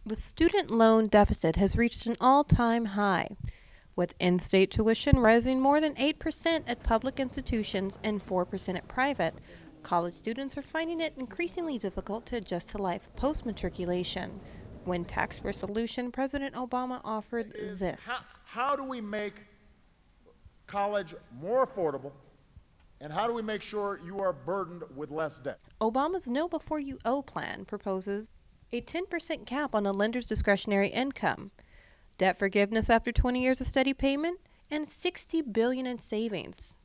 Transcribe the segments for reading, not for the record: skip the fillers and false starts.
The student loan deficit has reached an all-time high, with in-state tuition rising more than 8% at public institutions and 4% at private. College students are finding it increasingly difficult to adjust to life post-matriculation. When Tax for a Solution, President Obama offered this. How do we make college more affordable, and how do we make sure you are burdened with less debt? Obama's Know Before You Owe plan proposes a 10% cap on a lender's discretionary income, debt forgiveness after 20 years of steady payment, and $60 billion in savings.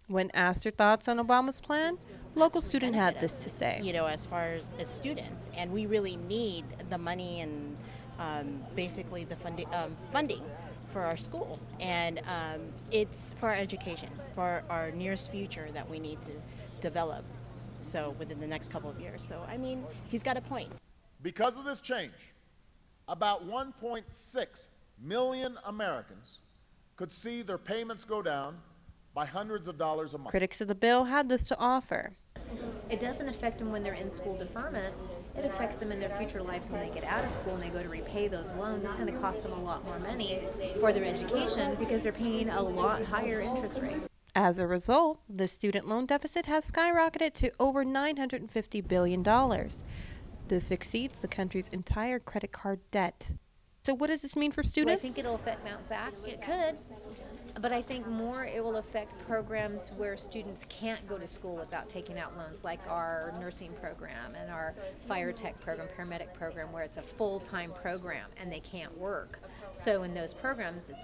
When asked her thoughts on Obama's plan, local student had this to say. As far as students, and we really need the money and basically the funding for our school, and it's for our education, for our nearest future that we need to develop, so within the next couple of years. So, I mean, he's got a point. Because of this change, about 1.6 million Americans could see their payments go down by hundreds of dollars a month. Critics of the bill had this to offer. It doesn't affect them when they're in school deferment. It affects them in their future lives when they get out of school and they go to repay those loans. It's going to cost them a lot more money for their education because they're paying a lot higher interest rate. As a result, the student loan deficit has skyrocketed to over $950 billion. This exceeds the country's entire credit card debt. So what does this mean for students? Do I think it'll affect Mount Sac? It could. But I think more it will affect programs where students can't go to school without taking out loans, like our nursing program and our fire tech program, paramedic program, where it's a full-time program and they can't work. So in those programs, it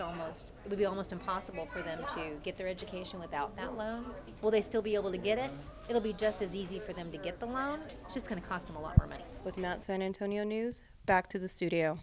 would be almost impossible for them to get their education without that loan. Will they still be able to get it? It'll be just as easy for them to get the loan. It's just going to cost them a lot more money. With Mount San Antonio News, back to the studio.